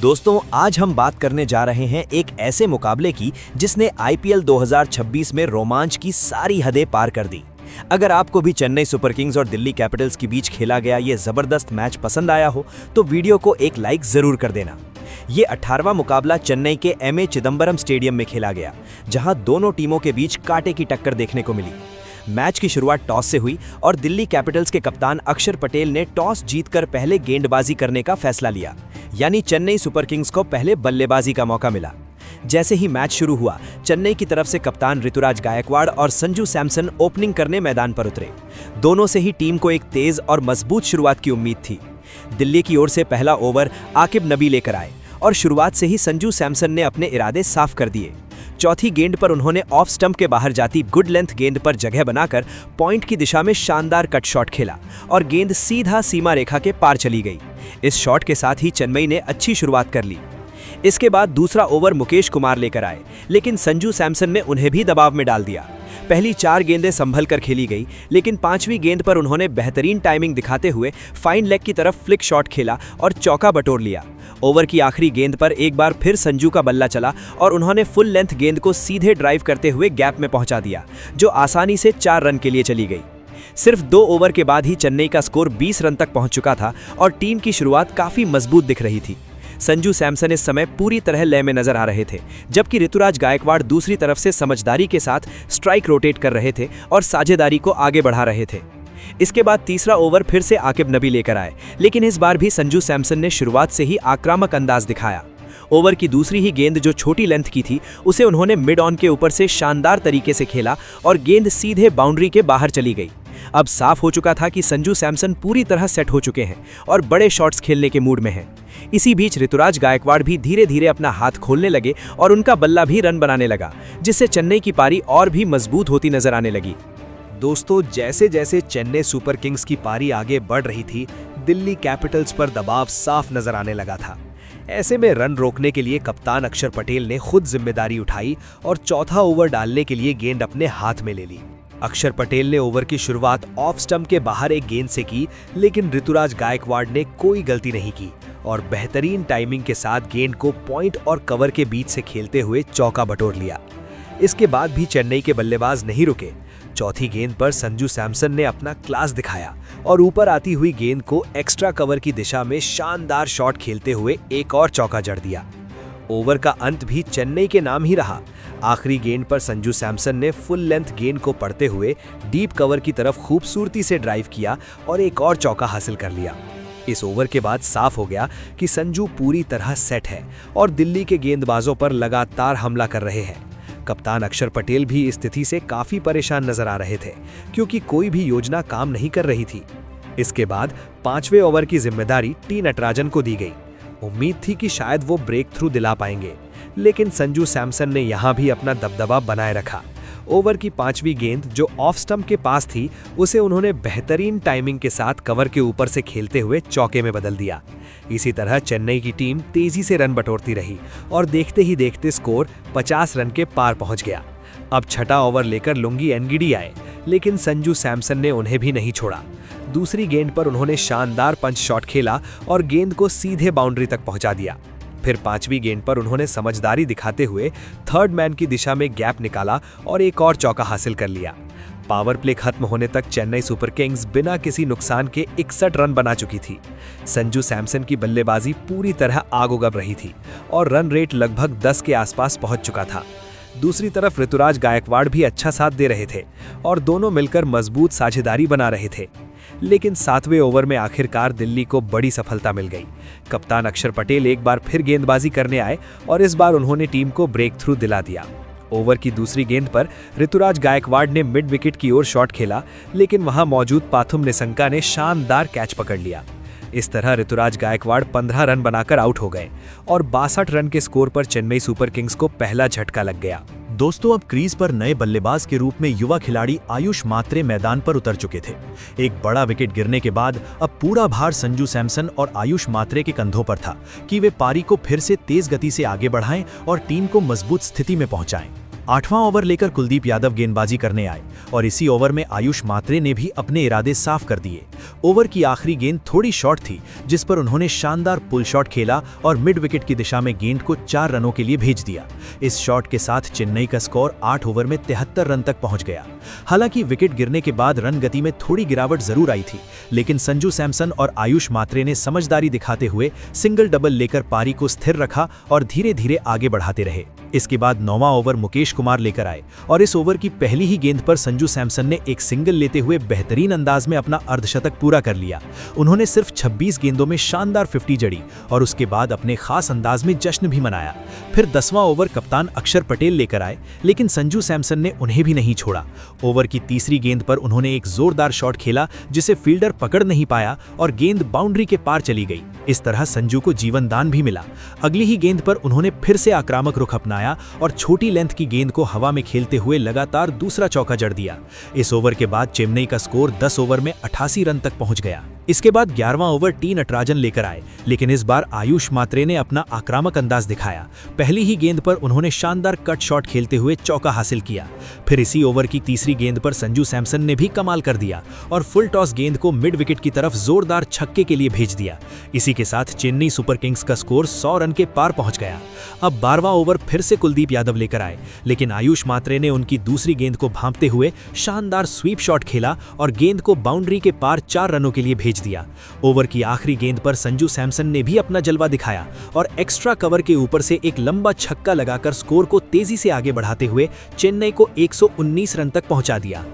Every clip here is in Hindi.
दोस्तों, आज हम बात करने जा रहे हैं एक ऐसे मुकाबले की जिसने आईपीएल 2026 में रोमांच की सारी हदें पार कर दी। अगर आपको भी चेन्नई सुपर किंग्स और दिल्ली कैपिटल्स के बीच खेला गया ये जबरदस्त मैच पसंद आया हो तो वीडियो को एक लाइक जरूर कर देना। ये 18वां मुकाबला चेन्नई के एमए चिदंबरम स्टेडियम में खेला गया, जहां दोनों टीमों के बीच कांटे की टक्कर देखने को मिली। मैच की शुरुआत टॉस से हुई और दिल्ली कैपिटल्स के कप्तान अक्षर पटेल ने टॉस जीतकर पहले गेंदबाजी करने का फैसला लिया, यानी चेन्नई सुपर किंग्स को पहले बल्लेबाजी का मौका मिला। जैसे ही मैच शुरू हुआ, चेन्नई की तरफ से कप्तान ऋतुराज गायकवाड़ और संजू सैमसन ओपनिंग करने मैदान पर उतरे। दोनों से ही टीम को एक तेज और मजबूत शुरुआत की उम्मीद थी। दिल्ली की ओर से पहला ओवर आकिब नबी लेकर आए और शुरुआत से ही संजू सैमसन ने अपने इरादे साफ कर दिए। चौथी गेंद पर उन्होंने ऑफ स्टंप के बाहर जाती गुड लेंथ गेंद पर जगह बनाकर पॉइंट की दिशा में शानदार कट शॉट खेला और गेंद सीधा सीमा रेखा के पार चली गई। इस शॉट के साथ ही चेन्नई ने अच्छी शुरुआत कर ली। इसके बाद दूसरा ओवर मुकेश कुमार लेकर आए, लेकिन संजू सैमसन ने उन्हें भी दबाव में डाल दिया। पहली 4 गेंदें संभल कर खेली गई, लेकिन 5वीं गेंद पर उन्होंने बेहतरीन टाइमिंग दिखाते हुए फाइन लेग की तरफ फ्लिक शॉट खेला और चौका बटोर लिया। ओवर की आखिरी गेंद पर एक बार फिर संजू का बल्ला चला और उन्होंने फुल लेंथ गेंद को सीधे ड्राइव करते हुए गैप में पहुंचा दिया, जो आसानी से 4 रन के लिए चली गई। सिर्फ 2 ओवर के बाद ही चेन्नई का स्कोर 20 रन तक पहुंच चुका था और टीम की शुरुआत काफी मजबूत दिख रही थी। संजू सैमसन इस समय पूरी तरह लय में नजर आ रहे थे, जबकि ऋतुराज गायकवाड़ दूसरी तरफ से समझदारी के साथ स्ट्राइक रोटेट कर रहे थे और साझेदारी को आगे बढ़ा रहे थे। इसके बाद तीसरा ओवर फिर से आकिब नबी लेकर आए, लेकिन इस बार भी संजू सैमसन ने शुरुआत से ही आक्रामक अंदाज दिखाया। ओवर की दूसरी ही गेंद जो छोटी लेंथ की थी, उसे उन्होंने मिड ऑन के ऊपर से शानदार तरीके से खेला और गेंद सीधे बाउंड्री के बाहर चली गई। अब साफ हो चुका था कि संजू सैमसन पूरी तरह सेट हो चुके हैं और बड़े शॉट्स खेलने के मूड में हैं। इसी बीच ऋतुराज गायकवाड़ भी धीरे धीरे अपना हाथ खोलने लगे और उनका बल्ला भी रन बनाने लगा, जिससे चेन्नई की पारी और भी मजबूत होती नजर आने लगी। दोस्तों, जैसे जैसे चेन्नई सुपर किंग्स की पारी आगे बढ़ रही थी, दिल्ली कैपिटल्स पर दबाव साफ नजर आने लगा था। ऐसे में रन रोकने के लिए कप्तान अक्षर पटेल ने खुद जिम्मेदारी उठाई और चौथा ओवर डालने के लिए गेंद अपने हाथ में ले ली। अक्षर पटेल ने ओवर की शुरुआत ऑफ स्टंप के बाहर एक गेंद से की, लेकिन ऋतुराज गायकवाड़ ने कोई गलती नहीं की और बेहतरीन टाइमिंग के साथ गेंद को पॉइंट और कवर के बीच से खेलते हुए चौका बटोर लिया। इसके बाद भी चेन्नई के बल्लेबाज नहीं रुके। चौथी गेंद पर संजू सैमसन ने अपना क्लास दिखाया और ऊपर आती हुई गेंद को एक्स्ट्रा कवर की दिशा में शानदार शॉट खेलते हुए एक और चौका जड़ दिया। ओवर का अंत भी चेन्नई के नाम ही रहा। आखिरी गेंद पर संजू सैमसन ने फुल लेंथ गेंद को पढ़ते हुए डीप कवर की तरफ खूबसूरती से ड्राइव किया और एक और चौका हासिल कर लिया। इस ओवर के बाद साफ हो गया कि संजू पूरी तरह सेट है और दिल्ली के गेंदबाजों पर लगातार हमला कर रहे हैं। कप्तान अक्षर पटेल भी इस स्थिति से काफी परेशान नजर आ रहे थे, क्योंकि कोई भी योजना काम नहीं कर रही थी। इसके बाद 5वें ओवर की जिम्मेदारी टी नटराजन को दी गई। उम्मीद थी कि शायद वो ब्रेक थ्रू दिला पाएंगे, लेकिन संजू सैमसन ने यहां भी अपना दबदबा बनाए रखा। ओवर की 5वीं गेंद जो ऑफ स्टंप के पास थी, उसे उन्होंने बेहतरीन टाइमिंग के साथ कवर के ऊपर से खेलते हुए चौके में बदल दिया। इसी तरह चेन्नई की टीम तेजी से रन बटोरती रही और देखते ही देखते स्कोर 50 रन के पार पहुंच गया। अब छठा ओवर लेकर लुंगी एनगिडी आए, लेकिन संजू सैमसन ने उन्हें भी नहीं छोड़ा। दूसरी गेंद पर उन्होंने शानदार पंच शॉट खेला और गेंद को सीधे बाउंड्री तक पहुंचा दिया। फिर 5वीं गेंद पर उन्होंने समझदारी दिखाते हुए थर्ड मैन की दिशा में गैप निकाला और एक और चौका हासिल कर लिया। पावर प्ले खत्म होने तक चेन्नई सुपर किंग्स बिना किसी नुकसान के 61 रन बना चुकी थी। संजू सैमसन की बल्लेबाजी पूरी तरह आग उगल रही थी और रन रेट लगभग 10 के आसपास पहुंच चुका था। दूसरी तरफ ऋतुराज गायकवाड़ भी अच्छा साथ दे रहे थे और दोनों मिलकर मजबूत साझेदारी बना रहे थे। लेकिन 7वें ओवर में आखिरकार दिल्ली को बड़ी सफलता मिल गई। कप्तान अक्षर पटेल एक बार फिर गेंदबाजी करने आए और इस बार उन्होंने टीम को ब्रेक थ्रू दिला दिया। ओवर की दूसरी गेंद पर ऋतुराज गायकवाड़ ने मिड विकेट की ओर शॉट खेला, लेकिन वहां मौजूद पाथुम निसंका ने शानदार कैच पकड़ लिया। इस तरह ऋतुराज गायकवाड़ 15 रन बनाकर आउट हो गए और 62 रन के स्कोर पर चेन्नई सुपर किंग्स को पहला झटका लग गया। दोस्तों, अब क्रीज पर नए बल्लेबाज के रूप में युवा खिलाड़ी आयुष मात्रे मैदान पर उतर चुके थे। एक बड़ा विकेट गिरने के बाद अब पूरा भार संजू सैमसन और आयुष मात्रे के कंधों पर था कि वे पारी को फिर से तेज गति से आगे बढ़ाएं और टीम को मजबूत स्थिति में पहुंचाएं। 8वां ओवर लेकर कुलदीप यादव गेंदबाजी करने आए और इसी ओवर में आयुष मात्रे ने भी अपने इरादे साफ कर दिए। ओवर की आखिरी गेंद थोड़ी शॉर्ट थी, जिस पर उन्होंने शानदार पुल शॉट खेला और मिड विकेट की दिशा में गेंद को 4 रनों के लिए भेज दिया। इस शॉट के साथ चेन्नई का स्कोर 8 ओवर में 73 रन तक पहुंच गया। हालांकि विकेट गिरने के बाद रन गति में थोड़ी गिरावट जरूर आई थी, लेकिन संजू सैमसन और आयुष मात्रे ने समझदारी दिखाते हुए सिंगल डबल लेकर पारी को स्थिर रखा और धीरे धीरे आगे बढ़ाते रहे। इसके बाद 9वां ओवर मुकेश कुमार लेकर आए और इस ओवर की पहली ही गेंद पर संजू सैमसन ने एक सिंगल लेते हुए बेहतरीन अंदाज में अपना अर्धशतक पूरा कर लिया। उन्होंने सिर्फ 26 गेंदों में शानदार 50 जड़ी और उसके बाद अपने खास अंदाज में जश्न भी मनाया। फिर 10वां ओवर कप्तान अक्षर पटेल लेकर आए, लेकिन संजू सैमसन ने उन्हें भी नहीं छोड़ा। ओवर की तीसरी गेंद पर उन्होंने एक जोरदार शॉट खेला, जिसे फील्डर पकड़ नहीं पाया और गेंद बाउंड्री के पार चली गई। इस तरह संजू को जीवन दान भी मिला। अगली ही गेंद पर उन्होंने फिर से आक्रामक रुख अपनाया और छोटी लेंथ की गेंद को हवा में खेलते हुए लगातार दूसरा चौका जड़ दिया। इस ओवर के बाद चेन्नई का स्कोर 10 ओवर में 88 रन तक पहुंच गया। इसके बाद 11वां ओवर टी नटराजन लेकर आए, लेकिन इस बार आयुष मात्रे ने अपना आक्रामक अंदाज दिखाया। पहली ही गेंद पर उन्होंने शानदार कट शॉट खेलते हुए चौका हासिल किया। फिर इसी ओवर की तीसरी गेंद पर संजू सैमसन ने भी कमाल कर दिया और फुल टॉस गेंद को मिड विकेट की तरफ जोरदार छक्के के लिए भेज दिया। इसी के साथ चेन्नई सुपर किंग्स का स्कोर 100 रन के पार पहुंच गया। अब 12वां ओवर फिर से कुलदीप यादव लेकर आए, लेकिन आयुष मात्रे ने उनकी दूसरी गेंद को भांपते हुए शानदार स्वीप शॉट खेला और गेंद को बाउंड्री के पार 4 रनों के लिए भेज दिया। ओवर की आखिरी गेंद पर संजू सैमसन ने भी अपना जलवा दिखाया और एक्स्ट्रा कवर के ऊपर से एक लंबा छक्का लगाकर स्कोर को तेजी से आगे बढ़ाते हुए चेन्नई को 119 रन तक पहुंचा दिया।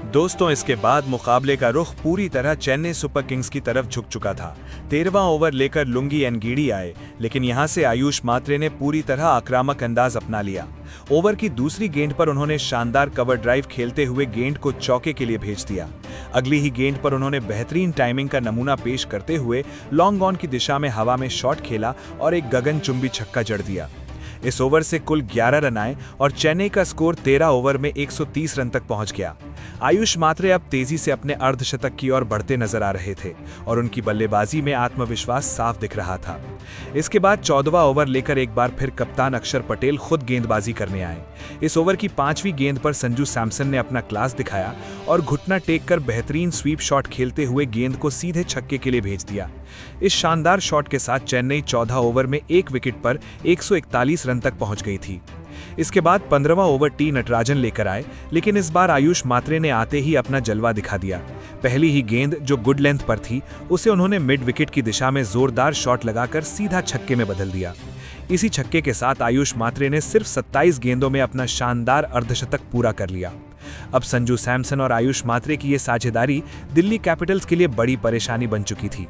दोस्तों, इसके बाद मुकाबले का रुख पूरी तरह चेन्नई सुपर किंग्स की तरफ झुक चुका था। 13वां ओवर लेकर लुंगी एनगीडी आए, लेकिन यहां से आयुष मात्रे ने पूरी तरह आक्रामक अंदाज अपना लिया। ओवर की दूसरी गेंद पर उन्होंने शानदार कवर ड्राइव खेलते हुए गेंद को चौके के लिए भेज दिया। अगली ही गेंद पर उन्होंने बेहतरीन टाइमिंग का नमूना पेश करते हुए लॉन्ग ऑन की दिशा में हवा में शॉट खेला और एक गगनचुंबी छक्का जड़ दिया। इस ओवर से कुल 11 रन आए और चेन्नई का स्कोर 13 ओवर में 130 रन तक पहुंच गया। आयुष मात्रे अब तेजी से अपने अर्धशतक की ओर बढ़ते नजर आ रहे थे और उनकी बल्लेबाजी में आत्मविश्वास साफ दिख रहा था। इसके बाद 14वां ओवर लेकर एक बार फिर कप्तान अक्षर पटेल खुद गेंदबाजी करने आए। इस ओवर की 5वीं गेंद पर संजू सैमसन ने अपना क्लास दिखाया और घुटना टेक कर बेहतरीन स्वीप शॉट खेलते हुए गेंद को सीधे छक्के के लिए भेज दिया। इस शानदार शॉट के साथ चेन्नई 14 ओवर में 1 विकेट पर 141 रन तक पहुंच गई थी। इसके बाद 15वां ओवर टी नटराजन लेकर आए, लेकिन इस बार आयुष मात्रे ने आते ही अपना जलवा दिखा दिया। पहली ही गेंद जो गुड लेंथ पर थी, उसे उन्होंने मिड विकेट की दिशा में जोरदार शॉट लगाकर सीधा छक्के में बदल दिया। इसी छक्के के साथ आयुष मात्रे ने सिर्फ 27 गेंदों में अपना शानदार अर्धशतक पूरा कर लिया। अब संजू सैमसन और आयुष मात्रे की ये साझेदारी दिल्ली कैपिटल्स के लिए बड़ी परेशानी बन चुकी थी।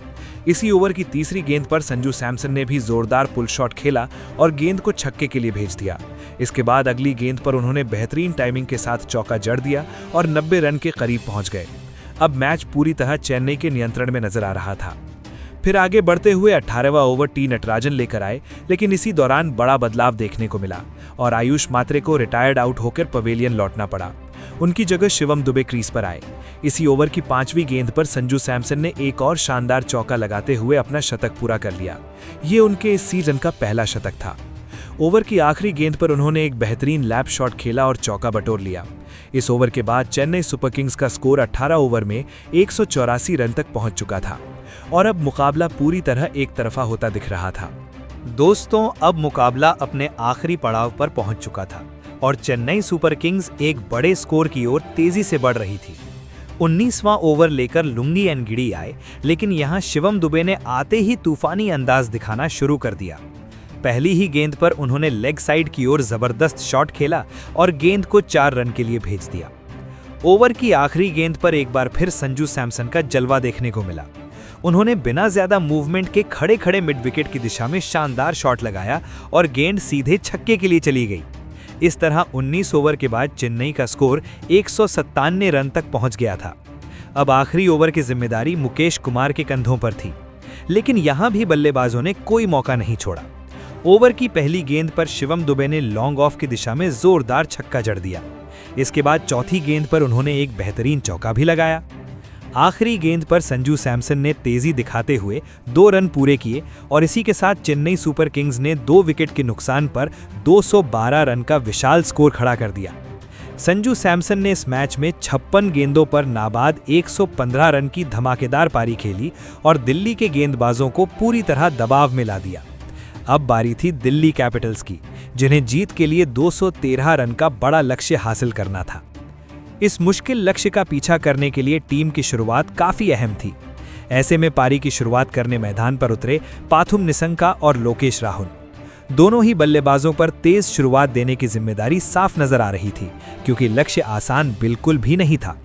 इसी ओवर की तीसरी गेंद पर संजू सैमसन ने भी जोरदार पुल शॉट खेला और गेंद को छक्के के लिए भेज दिया। इसके बाद अगली गेंद पर उन्होंने बेहतरीन टाइमिंग के साथ चौका जड़ दिया और 90 रन के करीब पहुंच गए। अब मैच पूरी तरह चेन्नई के नियंत्रण में नजर आ रहा था। फिर आगे बढ़ते हुए 18वां ओवर टी नटराजन लेकर आए, लेकिन इसी दौरान बड़ा बदलाव देखने को मिला और आयुष मात्रे को रिटायर्ड आउट होकर पवेलियन लौटना पड़ा। उनकी जगह शिवम दुबे क्रीज पर आए। इसी ओवर की 5वीं गेंद पर संजू सैमसन ने एक और शानदार चौका लगाते हुए अपना शतक पूरा कर लिया। ये उनके इस सीजन का पहला शतक था। ओवर की आखिरी गेंद पर उन्होंने एक बेहतरीन लैप शॉट खेला और चौका बटोर लिया। इस ओवर के बाद चेन्नई सुपर किंग्स का स्कोर 18 ओवर में 184 रन तक पहुंच चुका था और अब मुकाबला पूरी तरह एक तरफा होता दिख रहा था। दोस्तों, अब मुकाबला अपने आखिरी पड़ाव पर पहुंच चुका था और चेन्नई सुपर किंग्स एक बड़े स्कोर की ओर तेजी से बढ़ रही थी। 19वां ओवर लेकर लुंगी एनगिडी आए, लेकिन यहां शिवम दुबे ने आते ही तूफानी अंदाज दिखाना शुरू कर दिया। पहली ही गेंद पर उन्होंने लेग साइड की ओर जबरदस्त शॉट खेला और गेंद को 4 रन के लिए भेज दिया। ओवर की आखिरी गेंद पर एक बार फिर संजू सैमसन का जलवा देखने को मिला। उन्होंने बिना ज्यादा मूवमेंट के खड़े खड़े मिड विकेट की दिशा में शानदार शॉट लगाया और गेंद सीधे छक्के के लिए चली गई। इस तरह 19 ओवर के बाद चेन्नई का स्कोर 197 रन तक पहुंच गया था। अब आखिरी ओवर की जिम्मेदारी मुकेश कुमार के कंधों पर थी, लेकिन यहां भी बल्लेबाजों ने कोई मौका नहीं छोड़ा। ओवर की पहली गेंद पर शिवम दुबे ने लॉन्ग ऑफ की दिशा में जोरदार छक्का जड़ दिया। इसके बाद चौथी गेंद पर उन्होंने एक बेहतरीन चौका भी लगाया। आखिरी गेंद पर संजू सैमसन ने तेजी दिखाते हुए 2 रन पूरे किए और इसी के साथ चेन्नई सुपर किंग्स ने 2 विकेट के नुकसान पर 212 रन का विशाल स्कोर खड़ा कर दिया। संजू सैमसन ने इस मैच में 56 गेंदों पर नाबाद 115 रन की धमाकेदार पारी खेली और दिल्ली के गेंदबाजों को पूरी तरह दबाव में ला दिया। अब बारी थी दिल्ली कैपिटल्स की, जिन्हें जीत के लिए 213 रन का बड़ा लक्ष्य हासिल करना था। इस मुश्किल लक्ष्य का पीछा करने के लिए टीम की शुरुआत काफी अहम थी। ऐसे में पारी की शुरुआत करने मैदान पर उतरे पाथुम निसंका और लोकेश राहुल। दोनों ही बल्लेबाजों पर तेज शुरुआत देने की जिम्मेदारी साफ नजर आ रही थी, क्योंकि लक्ष्य आसान बिल्कुल भी नहीं था।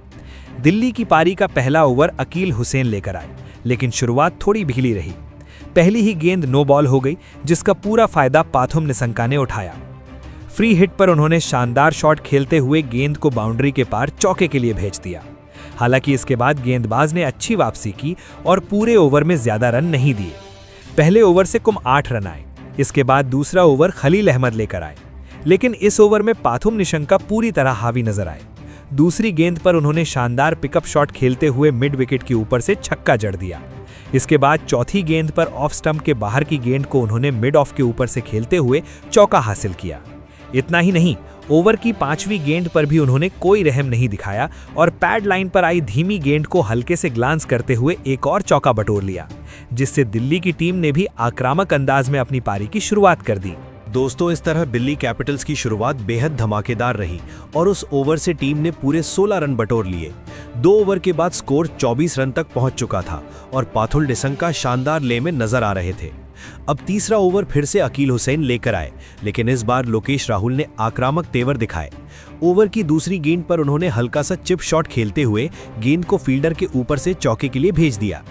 दिल्ली की पारी का पहला ओवर अकील हुसैन लेकर आए, लेकिन शुरुआत थोड़ी भीली रही। पहली ही गेंद नो बॉल हो गई, जिसका पूरा फायदा पाथुम निसंका ने उठाया। फ्री हिट पर उन्होंने शानदार शॉट खेलते हुए गेंद को बाउंड्री के पार चौके के लिए भेज दिया। हालांकि इसके बाद गेंदबाज ने अच्छी वापसी की और पूरे ओवर में ज्यादा रन नहीं दिए। पहले ओवर से कुल 8 रन आए। इसके बाद दूसरा ओवर खलील अहमद लेकर आए, लेकिन इस ओवर में पाथुम निशंका पूरी तरह हावी नजर आए। दूसरी गेंद पर उन्होंने शानदार पिकअप शॉट खेलते हुए मिड विकेट के ऊपर से छक्का जड़ दिया। इसके बाद चौथी गेंद पर ऑफ स्टंप के बाहर की गेंद को उन्होंने मिड ऑफ के ऊपर से खेलते हुए चौका हासिल किया। इतना ही नहीं, ओवर की 5वीं गेंद पर भी उन्होंने कोई रहम नहीं दिखाया और पैड लाइन पर आई धीमी गेंद को हल्के से ग्लांस करते हुए एक और चौका बटोर लिया, जिससे दिल्ली की टीम ने भी आक्रामक अंदाज में अपनी पारी की शुरुआत कर दी। दोस्तों, इस तरह दिल्ली कैपिटल्स की शुरुआत बेहद धमाकेदार रही और उस ओवर से टीम ने पूरे 16 रन बटोर लिए। 2 ओवर के बाद स्कोर 24 रन तक पहुंच चुका था और पाथुम निसंका शानदार ले में नजर आ रहे थे। अब तीसरा ओवर फिर से अकील हुसैन लेकर आए, लेकिन इस बार लोकेश राहुल ने आक्रामक तेवर दिखाए। ओवर की दूसरी गेंद पर उन्होंने हल्का सा चिप शॉट खेलते हुए गेंद को फील्डर के ऊपर से चौके के लिए भेज दिया।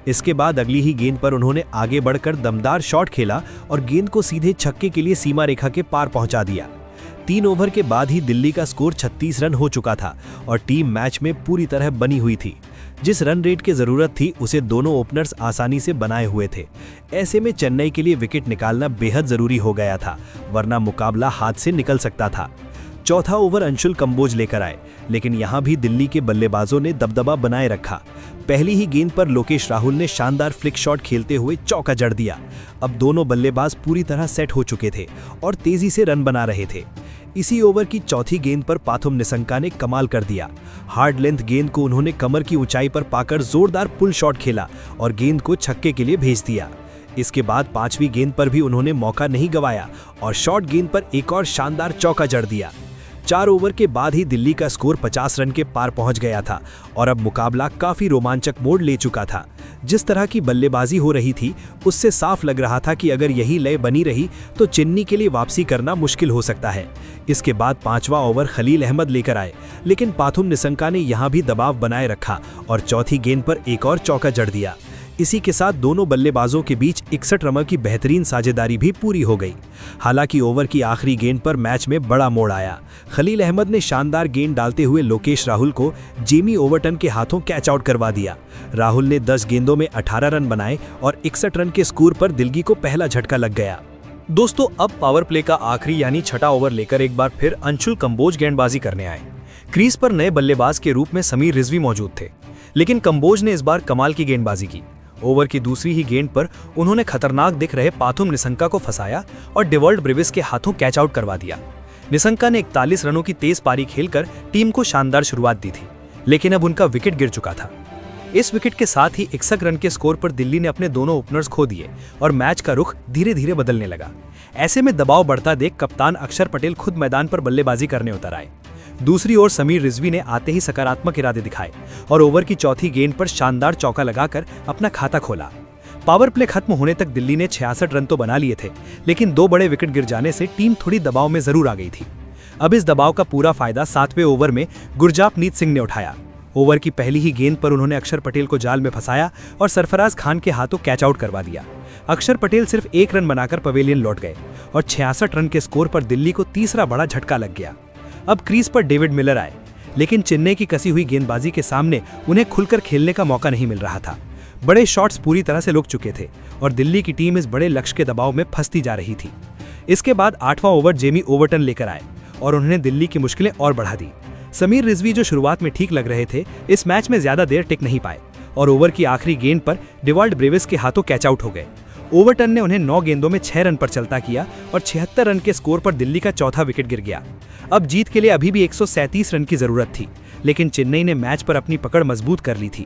इसके बाद अगली ही गेंद पर उन्होंने आगे बढ़कर दमदार शॉट खेला और गेंद को सीधे छक्के के लिए सीमा रेखा के पार पहुंचा दिया। 3 ओवर के बाद ही दिल्ली का स्कोर 36 रन हो चुका था और टीम मैच में पूरी तरह बनी हुई थी। जिस रन रेट की जरूरत थी उसे दोनों ओपनर्स आसानी से बनाए हुए थे। ऐसे में चेन्नई के लिए विकेट निकालना बेहद जरूरी हो गया था, वरना मुकाबला हाथ से निकल सकता था। चौथा ओवर अंशुल कंबोज लेकर आए, लेकिन यहां भी दिल्ली के बल्लेबाजों ने दबदबा बनाए रखा। पहली ही गेंद पर लोकेश राहुल ने शानदार फ्लिक शॉट खेलते हुए चौका जड़ दिया। अब दोनों बल्लेबाज पूरी तरह सेट हो चुके थे और तेजी से रन बना रहे थे। इसी ओवर की चौथी गेंद पर पाथुम निसंका ने कमाल कर दिया। हार्ड लेंथ गेंद को उन्होंने कमर की ऊंचाई पर पाकर जोरदार पुल शॉट खेला और गेंद को छक्के के लिए भेज दिया। इसके बाद 5वीं गेंद पर भी उन्होंने मौका नहीं गंवाया और शॉर्ट गेंद पर एक और शानदार चौका जड़ दिया। 4 ओवर के बाद ही दिल्ली का स्कोर 50 रन के पार पहुंच गया था और अब मुकाबला काफी रोमांचक मोड़ ले चुका था। जिस तरह की बल्लेबाजी हो रही थी उससे साफ लग रहा था कि अगर यही लय बनी रही तो चेन्नई के लिए वापसी करना मुश्किल हो सकता है। इसके बाद 5वां ओवर खलील अहमद लेकर आए, लेकिन पाथुम निसंका ने यहां भी दबाव बनाए रखा और चौथी गेंद पर एक और चौका जड़ दिया। इसी के साथ दोनों बल्लेबाजों के बीच 61 रनों की बेहतरीन साझेदारी भी पूरी हो गई। हालांकि ओवर की आखिरी गेंद पर मैच में बड़ा मोड़ आया। खलील अहमद ने शानदार गेंद डालते हुए लोकेश राहुल को जेमी ओवरटन के हाथों कैच आउट करवा दिया। राहुल ने 10 गेंदों में 18 रन बनाए और 61 रन के स्कोर पर दिल्ली को पहला झटका लग गया। दोस्तों, अब पावर प्ले का आखिरी यानी छठा ओवर लेकर एक बार फिर अंशुल कंबोज गेंदबाजी करने आए। क्रीज पर नए बल्लेबाज के रूप में समीर रिजवी मौजूद थे, लेकिन कंबोज ने इस बार कमाल की गेंदबाजी की। ओवर की दूसरी ही गेंद पर उन्होंने खतरनाक दिख रहे पाथुम निसंका को फंसाया और डेवॉल्ट ब्रेविस के हाथों कैच आउट करवा दिया। निसंका ने 41 रनों की तेज पारी खेलकर टीम को शानदार शुरुआत दी थी, लेकिन अब उनका विकेट गिर चुका था। इस विकेट के साथ ही 61 रन के स्कोर पर दिल्ली ने अपने दोनों ओपनर्स खो दिए और मैच का रुख धीरे धीरे बदलने लगा। ऐसे में दबाव बढ़ता देख कप्तान अक्षर पटेल खुद मैदान पर बल्लेबाजी करने उतर आए। दूसरी ओर समीर रिजवी ने आते ही सकारात्मक इरादे दिखाए और ओवर की चौथी गेंद पर शानदार चौका लगाकर अपना खाता खोला। पावर प्ले खत्म होने तक दिल्ली ने 66 रन तो बना लिए थे, लेकिन 2 बड़े विकेट गिर जाने से टीम थोड़ी दबाव में जरूर आ गई थी। अब इस दबाव का पूरा फायदा 7वें ओवर में गुरजापनीत सिंह ने उठाया। ओवर की पहली ही गेंद पर उन्होंने अक्षर पटेल को जाल में फंसाया और सरफराज खान के हाथों कैच आउट करवा दिया। अक्षर पटेल सिर्फ 1 रन बनाकर पवेलियन लौट गए और 66 रन के स्कोर पर दिल्ली को तीसरा बड़ा झटका लग गया। अब क्रीज पर डेविड मिलर आए, लेकिन चेन्नई की कसी हुई गेंदबाजी के सामने उन्हें खुलकर खेलने का मौका नहीं मिल रहा था। बड़े शॉट्स पूरी तरह से रुक चुके थे और दिल्ली की टीम इस बड़े लक्ष्य के दबाव में फंसती जा रही थी। इसके बाद 8वां ओवर जेमी ओवरटन लेकर आए और उन्होंने दिल्ली की मुश्किलें और बढ़ा दी। समीर रिजवी जो शुरुआत में ठीक लग रहे थे, इस मैच में ज्यादा देर टिक नहीं पाए और ओवर की आखिरी गेंद पर डिवाल्ड ब्रेविस के हाथों कैच आउट हो गए। ओवरटन ने उन्हें 9 गेंदों में 6 रन पर चलता किया और 76 रन के स्कोर पर दिल्ली का चौथा विकेट गिर गया। अब जीत के लिए अभी भी 137 रन की जरूरत थी, लेकिन चेन्नई ने मैच पर अपनी पकड़ मजबूत कर ली थी।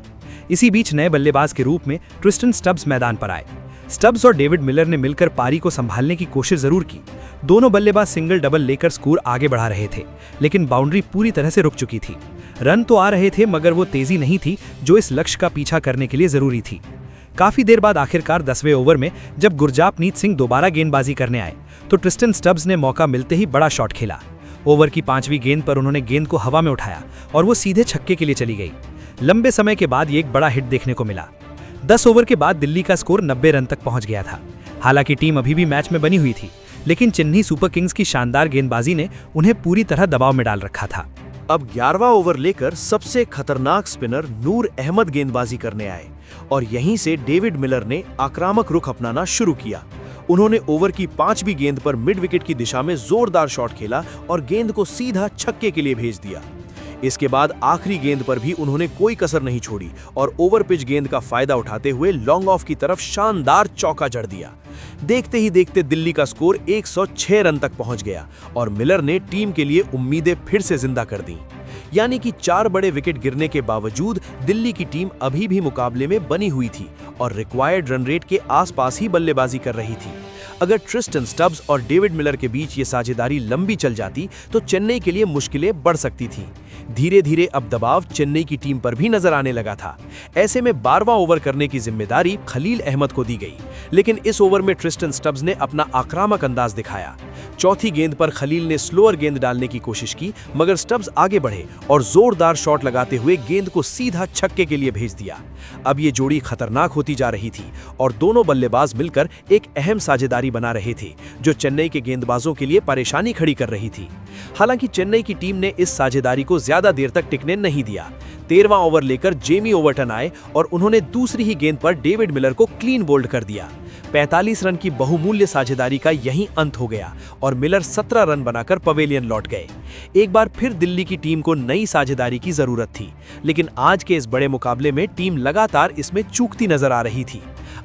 इसी बीच नए बल्लेबाज के रूप में ट्रिस्टन स्टब्स मैदान पर आए। स्टब्स और डेविड मिलर ने मिलकर पारी को संभालने की कोशिश जरूर की। दोनों बल्लेबाज सिंगल डबल लेकर स्कोर आगे बढ़ा रहे थे, लेकिन बाउंड्री पूरी तरह से रुक चुकी थी। रन तो आ रहे थे, मगर वो तेजी नहीं थी जो इस लक्ष्य का पीछा करने के लिए जरूरी थी। काफी देर बाद आखिरकार 10वें ओवर में जब गुरजापनीत सिंह दोबारा गेंदबाजी करने आए तो ट्रिस्टन स्टब्स ने मौका मिलते ही बड़ा शॉट खेला। ओवर की 5वीं गेंद पर उन्होंने गेंद को हवा में उठाया और वो सीधे छक्के के लिए चली गई। लंबे समय के बाद ये एक बड़ा हिट देखने को मिला। 10 ओवर के बाद दिल्ली का स्कोर 90 रन तक पहुंच गया था। हालांकि टीम अभी भी मैच में बनी हुई थी, लेकिन चेन्नई सुपर किंग्स की शानदार गेंदबाजी ने उन्हें पूरी तरह दबाव में डाल रखा था। अब 11वां ओवर लेकर सबसे खतरनाक स्पिनर नूर अहमद गेंदबाजी करने आए और यहीं से डेविड मिलर ने आक्रामक रुख अपनाना शुरू किया। उन्होंने ओवर की 5वीं गेंद पर मिड विकेट की दिशा में जोरदार शॉट खेला और गेंद को सीधा छक्के के लिए भेज दिया। इसके बाद आखिरी गेंद पर भी उन्होंने कोई कसर नहीं छोड़ी और ओवर पिच गेंद का फायदा उठाते हुए लॉन्ग ऑफ की तरफ शानदार चौका जड़ दिया। देखते ही देखते दिल्ली का स्कोर 106 रन तक पहुंच गया और मिलर ने टीम के लिए उम्मीदें फिर से जिंदा कर दी। यानी कि 4 बड़े विकेट गिरने के बावजूद दिल्ली की टीम अभी भी मुकाबले में बनी हुई थी और रिक्वायर्ड रन रेट के आसपास ही बल्लेबाजी कर रही थी। अगर ट्रिस्टन स्टब्स और डेविड मिलर के बीच ये साझेदारी लंबी चल जाती तो चेन्नई के लिए मुश्किलें बढ़ सकती थी। धीरे धीरे अब दबाव चेन्नई की टीम पर भी नजर आने लगा था। ऐसे में 12वां ओवर करने की जिम्मेदारी खलील अहमद को दी गई, लेकिन इस ओवर में ट्रिस्टन स्टब्स ने अपना आक्रामक अंदाज दिखाया। चौथी गेंद पर खलील ने स्लोअर गेंद डालने की कोशिश की, मगर स्टब्स आगे बढ़े और जोरदार शॉट लगाते हुए गेंद को सीधा छक्के के लिए भेज दिया। अब ये जोड़ी खतरनाक होती जा रही थी और दोनों बल्लेबाज मिलकर एक अहम साझेदारी बना रहे थे जो चेन्नई के गेंदबाजों के लिए परेशानी खड़ी कर रही थी। हालांकि चेन्नई की टीम ने इस साझेदारी को ज्यादा देर तक टिकने नहीं दिया। 13वां ओवर लेकर जेमी ओवरटन आए और उन्होंने दूसरी ही गेंद पर डेविड मिलर को क्लीन बोल्ड कर दिया। 45 रन की बहुमूल्य साझेदारी का यहीं अंत हो गया और मिलर 17 रन बनाकर पवेलियन लौट गए। एक बार फिर दिल्ली की टीम को नई साझेदारी की जरूरत थी, लेकिन आज के इस बड़े मुकाबले में टीम लगातार इसमें चूकती नजर आ रही थी।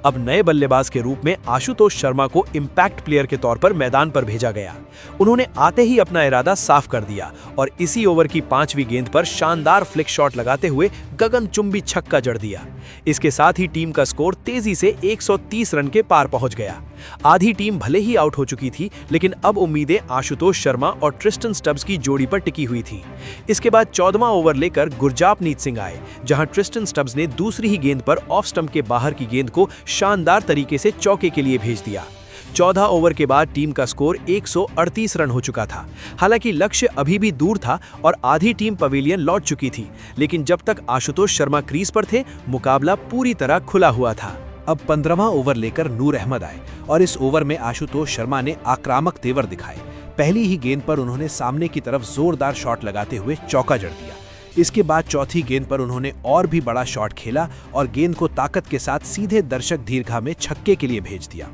अब नए बल्लेबाज के रूप में आशुतोष शर्मा को इम्पैक्ट प्लेयर के तौर पर मैदान पर भेजा गया। उन्होंने आते ही अपना इरादा साफ कर दिया और इसी ओवर की 5वीं गेंद पर शानदार फ्लिक शॉट लगाते हुए गगनचुंबी छक्का जड़ दिया। इसके साथ ही टीम का स्कोर तेजी से 130 रन के पार पहुंच गया। आधी टीम भले ही आउट हो चुकी थी, लेकिन अब उम्मीदें आशुतोष शर्मा और ट्रिस्टन स्टब्स की जोड़ी पर टिकी हुई थी। इसके बाद 14वां ओवर लेकर गुरजापनीत सिंह आए, जहां ट्रिस्टन स्टब्स ने दूसरी ही गेंद पर ऑफ स्टंप के बाहर की गेंद को शानदार तरीके से चौके के लिए भेज दिया। 14 ओवर के बाद टीम का स्कोर 138 रन हो चुका था। हालांकि लक्ष्य अभी भी दूर था और आधी टीम पवेलियन लौट चुकी थी, लेकिन जब तक आशुतोष शर्मा क्रीज पर थे, मुकाबला पूरी तरह खुला हुआ था। अब 15वां ओवर लेकर नूर अहमद आए और इस ओवर में आशुतोष शर्मा ने आक्रामक तेवर दिखाए। पहली ही गेंद पर उन्होंने सामने की तरफ जोरदार शॉट लगाते हुए चौका जड़ दिया। इसके बाद चौथी गेंद पर उन्होंने और भी बड़ा शॉट खेला और गेंद को ताकत के साथ सीधे दर्शक दीर्घा में छक्के के लिए भेज दिया।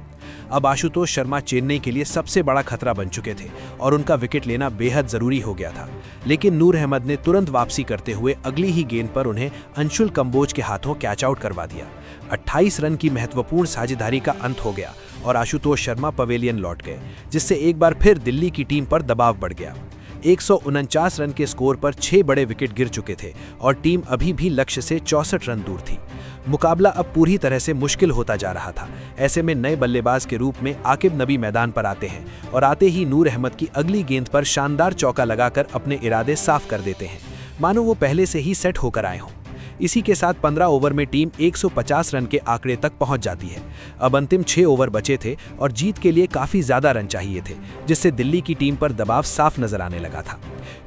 अब आशुतोष शर्मा चेन्नई के लिए सबसे बड़ा खतरा बन चुके थे और उनका विकेट लेना बेहद जरूरी हो गया था, लेकिन नूर अहमद ने तुरंत वापसी करते हुए अगली ही गेंद पर उन्हें अंशुल कंबोज के हाथों कैच आउट करवा दिया। 28 रन की महत्वपूर्ण साझेदारी का अंत हो गया और आशुतोष शर्मा पवेलियन लौट गए, जिससे एक बार फिर दिल्ली की टीम पर दबाव बढ़ गया। 149 रन के स्कोर पर 6 बड़े विकेट गिर चुके थे और टीम अभी भी लक्ष्य से 64 रन दूर थी। मुकाबला अब पूरी तरह से मुश्किल होता जा रहा था। ऐसे में नए बल्लेबाज के रूप में आकिब नबी मैदान पर आते हैं और आते ही नूर अहमद की अगली गेंद पर शानदार चौका लगाकर अपने इरादे साफ कर देते हैं, मानो वो पहले से ही सेट होकर आए हों। इसी के साथ 15 ओवर में टीम 150 रन के आंकड़े तक पहुंच जाती है। अब अंतिम 6 ओवर बचे थे और जीत के लिए काफी ज्यादा रन चाहिए थे, जिससे दिल्ली की टीम पर दबाव साफ नजर आने लगा था।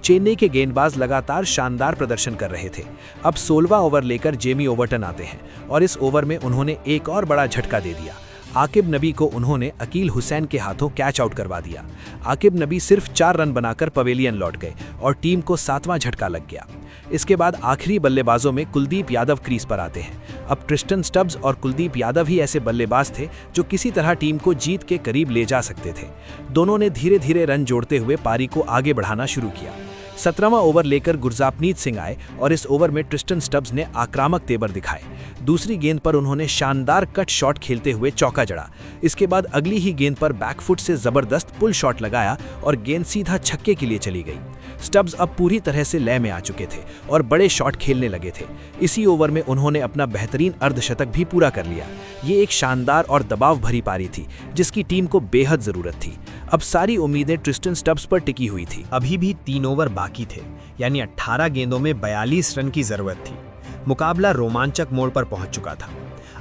चेन्नई के गेंदबाज लगातार शानदार प्रदर्शन कर रहे थे। अब 16वां ओवर लेकर जेमी ओवरटन आते हैं और इस ओवर में उन्होंने एक और बड़ा झटका दे दिया। आकिब नबी को उन्होंने अकील हुसैन के हाथों कैच आउट करवा दिया। आकिब नबी सिर्फ 4 रन बनाकर पवेलियन लौट गए और टीम को 7वां झटका लग गया। इसके बाद आखिरी बल्लेबाजों में कुलदीप यादव क्रीज पर आते हैं। अब ट्रिस्टन स्टब्स और कुलदीप यादव ही ऐसे बल्लेबाज थे जो किसी तरह टीम को जीत के करीब ले जा सकते थे। दोनों ने धीरे धीरे रन जोड़ते हुए पारी को आगे बढ़ाना शुरू किया। 17वां ओवर लेकर गुरजापनीत सिंह आए और इस ओवर में ट्रिस्टन स्टब्स ने आक्रामक तेवर दिखाए। दूसरी गेंद पर उन्होंने शानदार कट शॉट खेलते हुए चौका जड़ा। इसके बाद अगली ही गेंद पर बैकफुट से जबरदस्त पुल शॉट लगाया और गेंद सीधा छक्के के लिए चली गई। स्टब्स अब पूरी तरह से लय में आ चुके थे और बड़े शॉट खेलने लगे थे। इसी ओवर में उन्होंने अपना बेहतरीन अर्धशतक भी पूरा कर लिया। ये एक शानदार और दबाव भरी पारी थी जिसकी टीम को बेहद जरूरत थी। अब सारी उम्मीदें ट्रिस्टन स्टब्स पर टिकी हुई थी। अभी भी 3 ओवर बाकी थे, यानी 18 गेंदों में 42 रन की जरूरत थी। मुकाबला रोमांचक मोड़ पर पहुंच चुका था।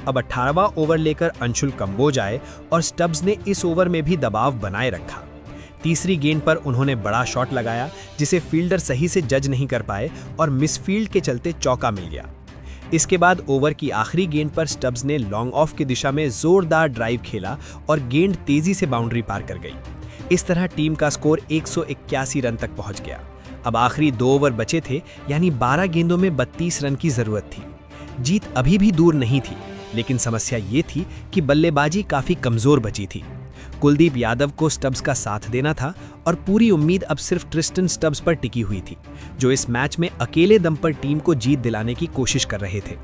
अब 18वां ओवर लेकर अंशुल कंबोज आए और स्टब्स ने इस ओवर में भी दबाव बनाए रखा। तीसरी गेंद पर उन्होंने बड़ा शॉट लगाया जिसे फील्डर सही से जज नहीं कर पाए और मिसफील्ड के चलते चौका मिल गया। इसके बाद ओवर की आखिरी गेंद पर स्टब्स ने लॉन्ग ऑफ की दिशा में जोरदार ड्राइव खेला और गेंद तेजी से बाउंड्री पार कर गई। इस तरह टीम का स्कोर 181 रन तक पहुंच गया। अब आखिरी 2 ओवर बचे थे, यानी 12 गेंदों में 32 रन की जरूरत थी। जीत अभी भी दूर नहीं थी, लेकिन समस्या ये थी कि बल्लेबाजी काफी कमजोर बची थी। कुलदीप यादव को स्टब्स का साथ देना था और पूरी उम्मीद अब सिर्फ ट्रिस्टन स्टब्स पर टिकी हुई थी, जो इस मैच में अकेले दम पर टीम को जीत दिलाने की कोशिश कर रहे थे।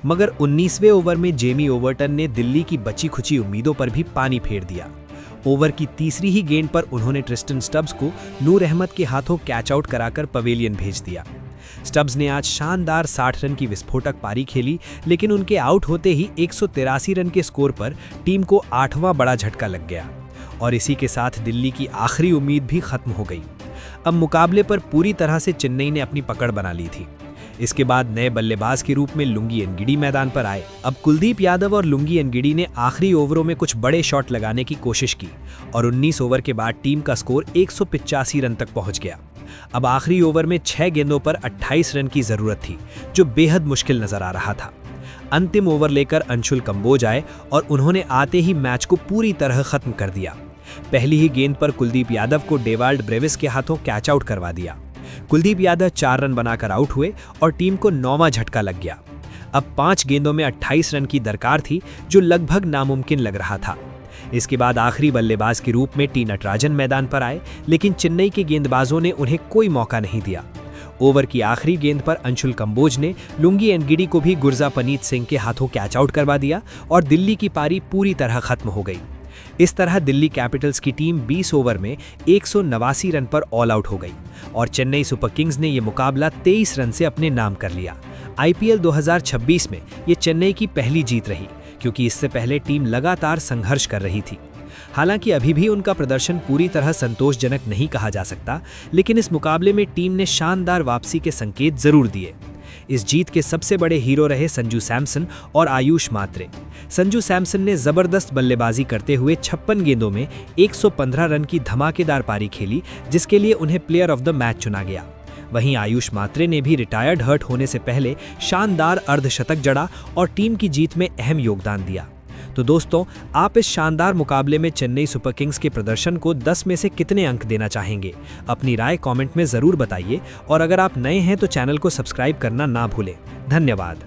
मगर 19वें ओवर में जेमी ओवर्टन ने दिल्ली की बची खुची उम्मीदों पर भी पानी फेर दिया। ओवर की तीसरी ही गेंद पर उन्होंने ट्रिस्टन स्टब्स को नूर अहमद के हाथों कैच आउट कराकर पवेलियन भेज दिया। स्टब्स ने आज शानदार 60 रन की विस्फोटक पारी खेली, लेकिन उनके आउट होते ही 183 रन के स्कोर पर टीम को 8वां बड़ा झटका लग गया और इसी के साथ दिल्ली की आखिरी उम्मीद भी खत्म हो गई। अब मुकाबले पर पूरी तरह से चेन्नई ने अपनी पकड़ बना ली थी। इसके बाद नए बल्लेबाज के रूप में लुंगी एनगिडी मैदान पर आए। अब कुलदीप यादव और लुंगी एनगिडी ने आखिरी ओवरों में कुछ बड़े शॉट लगाने की कोशिश की और 19 ओवर के बाद टीम का स्कोर 185 रन तक पहुंच गया। अब आखिरी ओवर में 6 गेंदों पर 28 रन की जरूरत थी, जो बेहद मुश्किल नजर आ रहा था। अंतिम ओवर लेकर अंशुल कंबोज आए और उन्होंने आते ही मैच को पूरी तरह खत्म कर दिया। पहली ही गेंद पर कुलदीप यादव को डेवाल्ड ब्रेविस के हाथों कैच आउट करवा दिया। कुलदीप यादव 4 रन बनाकर आउट हुए और टीम को 9वां झटका लग गया। अब 5 गेंदों में 28 रन की दरकार थी, जो लगभग नामुमकिन लग रहा था। इसके बाद आखिरी बल्लेबाज के रूप में टी नटराजन मैदान पर आए, लेकिन चेन्नई के गेंदबाजों ने उन्हें कोई मौका नहीं दिया। ओवर की आखिरी गेंद पर अंशुल कंबोज ने लुंगी एनगिडी को भी गुरजापनीत सिंह के हाथों कैच आउट करवा दिया और दिल्ली की पारी पूरी तरह खत्म हो गई। इस तरह दिल्ली कैपिटल्स की टीम 20 ओवर में 189 रन पर ऑल आउट हो गई और चेन्नई सुपर किंग्स ने यह मुकाबला 23 रन से अपने नाम कर लिया। आईपीएल 2026 में ये चेन्नई की पहली जीत रही, क्योंकि इससे पहले टीम लगातार संघर्ष कर रही थी। हालांकि अभी भी उनका प्रदर्शन पूरी तरह संतोषजनक नहीं कहा जा सकता, लेकिन इस मुकाबले में टीम ने शानदार वापसी के संकेत जरूर दिए। इस जीत के सबसे बड़े हीरो रहे संजू सैमसन और आयुष मात्रे। संजू सैमसन ने जबरदस्त बल्लेबाजी करते हुए 56 गेंदों में 115 रन की धमाकेदार पारी खेली, जिसके लिए उन्हें प्लेयर ऑफ द मैच चुना गया। वहीं आयुष मात्रे ने भी रिटायर्ड हर्ट होने से पहले शानदार अर्धशतक जड़ा और टीम की जीत में अहम योगदान दिया। तो दोस्तों, आप इस शानदार मुकाबले में चेन्नई सुपर किंग्स के प्रदर्शन को 10 में से कितने अंक देना चाहेंगे? अपनी राय कमेंट में ज़रूर बताइए और अगर आप नए हैं तो चैनल को सब्सक्राइब करना ना भूलें। धन्यवाद।